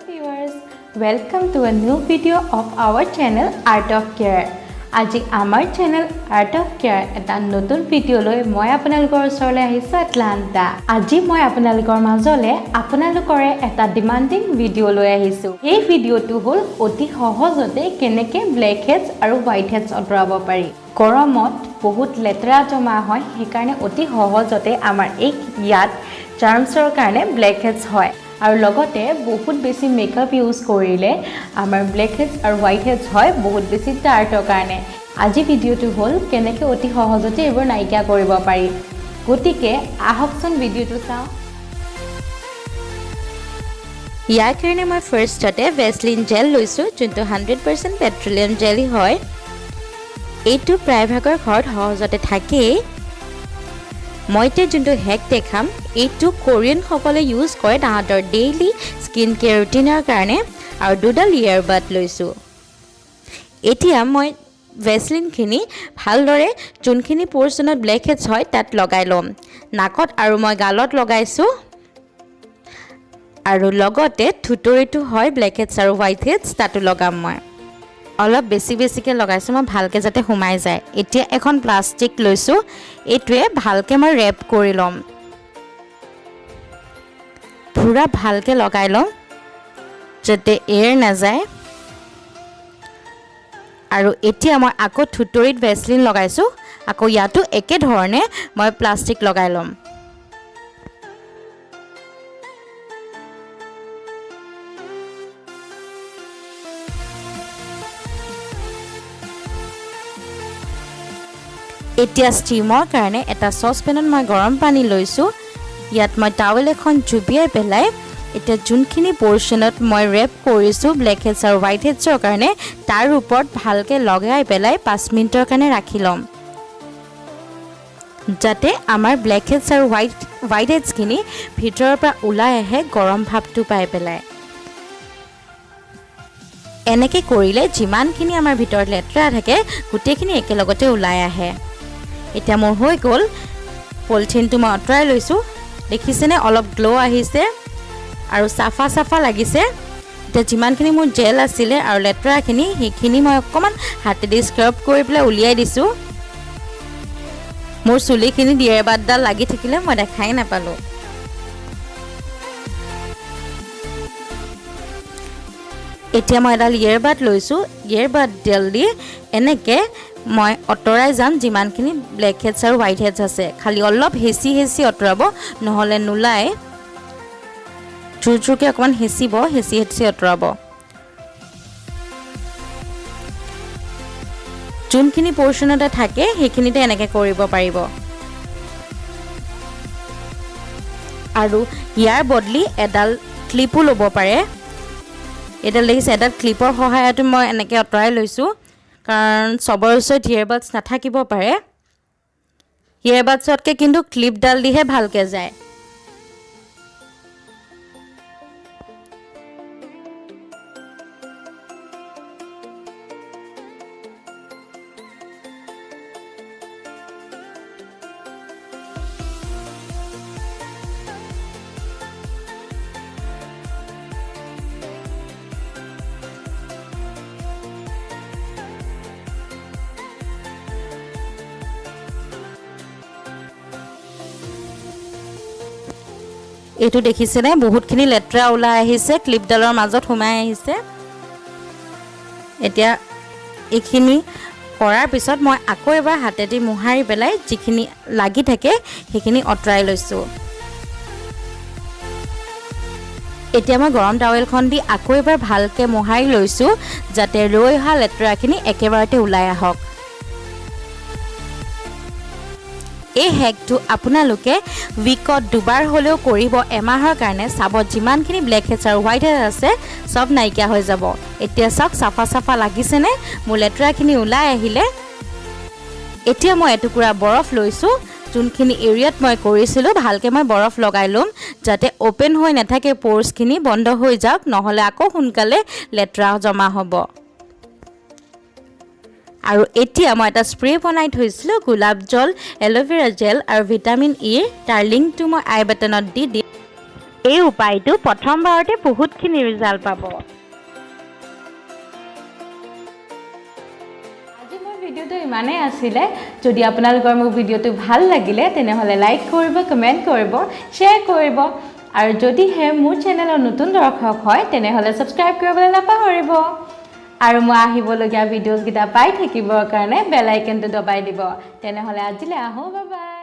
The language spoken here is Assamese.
viewers, welcome to a new video of our channel Art of Care. আজি আমাৰ চেনেল Art of Care এটা নতুন ভিডিও লৈ মই আপোনালোকৰ ওচৰলৈ আহিছো আটলান্টা। আজি মই আপোনালোকৰ মাজলৈ আপোনালোকৰ এটা ডিমান্ডিং ভিডিও লৈ আহিছো। এই ভিডিওটো হ'ল অতি সহজতে কেনেকৈ ব্ল্যাক হেডছ আৰু হোৱাইট হেডছ আঁতৰাব পাৰি। গৰমত বহুত লেতেৰা জমা হয়, সেইকাৰণে অতি সহজতে আমাৰ এই ইয়াত জাৰ্মছৰ কাৰণে ব্ল্যাক হেডছ হয়। আৰু লগতে বহুত বেছি মেকআপ ইউজ কৰিলে আমাৰ ব্ল্যাক হেডছ আৰু হোৱাইট হেডছ হয় বহুত বেছি ডাৰ্কৰ কাৰণে। আজি ভিডিওটো হ'ল কেনেকৈ অতি সহজতে এইবোৰ নাইকিয়া কৰিব পাৰি। গতিকে আহকচোন ভিডিওটো চাওঁ। ইয়াৰ কাৰণে মই ফাৰ্ষ্টতে ভেসলিন জেল লৈছোঁ, যোনটো 100% পেট্ৰলিয়াম জেলি হয়। এইটো প্ৰায়ভাগৰ ঘৰত সহজতে থাকেই। মই এতিয়া যোনটো হেক দেখাম এইটো কোৰিয়ান সকলে ইউজ কৰে তাহাঁতৰ ডেইলি স্কিন কেয়াৰ ৰুটিনৰ কাৰণে। আৰু দুডাল ইয়াৰবাড লৈছোঁ। এতিয়া মই ভেসলিনখিনি ভালদৰে যোনখিনি পৰ্চনত ব্ল্যাক হেডছ হয় তাত লগাই ল'ম। নাকত আৰু মই গালত লগাইছোঁ। আৰু লগতে থুতৰিটো হয় ব্ল্যাক হেডছ আৰু হোৱাইট হেডছ তাতো লগাম। মই অলপ বেছিকৈ লগাইছোঁ, মই ভালকৈ যাতে সোমাই যায়। এতিয়া এখন প্লাষ্টিক লৈছোঁ, এইটোৱে ভালকৈ মই ৰেপ কৰি ল'ম। পুৰা ভালকৈ লগাই ল'ম যাতে এয়াৰ নাযায়। আৰু এতিয়া মই আকৌ থুতৰিত ভেসলিন লগাইছোঁ, আকৌ ইয়াতো একেধৰণে মই প্লাষ্টিক লগাই ল'ম। এতিয়া ষ্টিমৰ কাৰণে এটা চচপেনত মই গৰম পানী লৈছোঁ। ইয়াত মই টাৱেল এখন জুবিয়াই পেলাই এতিয়া যোনখিনি পৰ্চনত মই ৰেপ কৰিছোঁ ব্ল্যাক হেডছ আৰু হোৱাইট হেডছৰ কাৰণে তাৰ ওপৰত ভালকৈ লগাই পেলাই 5 মিনিটৰ কাৰণে ৰাখি ল'ম, যাতে আমাৰ ব্ল্যাক হেডছ আৰু হোৱাইট হেডছখিনি ভিতৰৰ পৰা ওলাই আহে গৰম ভাৱটো পাই পেলাই। এনেকৈ কৰিলে যিমানখিনি আমাৰ ভিতৰত লেতেৰা থাকে গোটেইখিনি একেলগতে ওলাই আহে। এতিয়া মোৰ হৈ গ'ল, পলিথিনটো মই আঁতৰাই লৈছোঁ। দেখিছেনে অলপ গ্লো আহিছে আৰু চাফা লাগিছে। এতিয়া যিমানখিনি মোৰ জেল আছিলে আৰু লেতেৰাখিনি সেইখিনি মই অকণমান হাতেদি স্ক্ৰাব কৰি পেলাই উলিয়াই দিছোঁ। মোৰ চুলিখিনি ইয়াৰবাডডাল লাগি থাকিলে মই দেখাই নাপালোঁ। এতিয়া মই এডাল ইয়াৰবাড লৈছোঁ, ইয়াৰবাডডাল দি এনেকৈ মই আঁতৰাই যাম যিমানখিনি ব্ল্যাক হেডছ আৰু হোৱাইট হেডছ আছে। খালি অলপ হেঁচি আঁতৰাব, নহ'লে নোলায়। জোৰকৈ অকণমান হেঁচি আঁতৰাব। যোনখিনি পৰ্চনতে থাকে সেইখিনিতে এনেকৈ কৰিব পাৰিব। আৰু ইয়াৰ বদলি এডাল ক্লিপো ল'ব পাৰে। এডাল দেখিছে, এডাল ক্লিপৰ সহায়তো মই এনেকৈ আঁতৰাই লৈছোঁ, কাৰণ চবৰ ওচৰত ইয়াৰবাডছ নাথাকিব পাৰে। ইয়াৰবাডছতকৈ কিন্তু ক্লিপডাল দিহে ভালকৈ যায়। এইটো দেখিছেনে বহুতখিনি লেতেৰা ওলাই আহিছে, ক্লিপডালৰ মাজত সোমাই আহিছে। এতিয়া এইখিনি কৰাৰ পিছত মই আকৌ এবাৰ হাতেদি মোহাৰি পেলাই যিখিনি লাগি থাকে সেইখিনি আঁতৰাই লৈছোঁ। এতিয়া মই গৰম টাৱেলখন দি আকৌ এবাৰ ভালকৈ মোহাৰি লৈছোঁ যাতে ৰৈ অহা লেতেৰাখিনি একেবাৰতে ওলাই আহক। এই হেকটো আপোনালোকে উইকত দুবাৰ হ'লেও কৰিব, এমাহৰ কাৰণে চাব যিমানখিনি ব্ল্যাক হেডছ আৰু হোৱাইট হেডছ আছে চব নাইকিয়া হৈ যাব। এতিয়া চাওক চাফা লাগিছেনে, মোৰ লেতেৰাখিনি ওলাই আহিলে। এতিয়া মই এটুকুৰা বৰফ লৈছোঁ, যোনখিনি এৰিয়াত মই কৰিছিলোঁ ভালকৈ মই বৰফ লগাই ল'ম যাতে অ'পেন হৈ নাথাকে, প'ৰ্ছখিনি বন্ধ হৈ যাওক, নহ'লে আকৌ সোনকালে লেতেৰা জমা হ'ব। আৰু এতিয়া মই এটা স্প্ৰে বনাই থৈছিলোঁ গোলাপ জল, এল'ভেৰা জেল আৰু ভিটামিন ইৰ, তাৰ লিংকটো মই আই বাটনত দি দিম। এই উপায়টো প্ৰথমবাৰতে বহুতখিনি ৰিজাল্ট পাব। আজি মোৰ ভিডিঅ'টো ইমানেই আছিলে। যদি আপোনালোকৰ মোৰ ভিডিঅ'টো ভাল লাগিলে তেনেহ'লে লাইক কৰিব, কমেণ্ট কৰিব, শ্বেয়াৰ কৰিব আৰু যদিহে মোৰ চেনেলৰ নতুন দৰ্শক হয় তেনেহ'লে ছাবস্ক্ৰাইব কৰিবলৈ নাপাহৰিব আৰু মই আহিবলগীয়া ভিডিঅ'ছকেইটা পাই থাকিবৰ কাৰণে বেল আইকনটো দবাই দিব। তেনেহ'লে আজিলৈ আহোঁ, বাই বাই।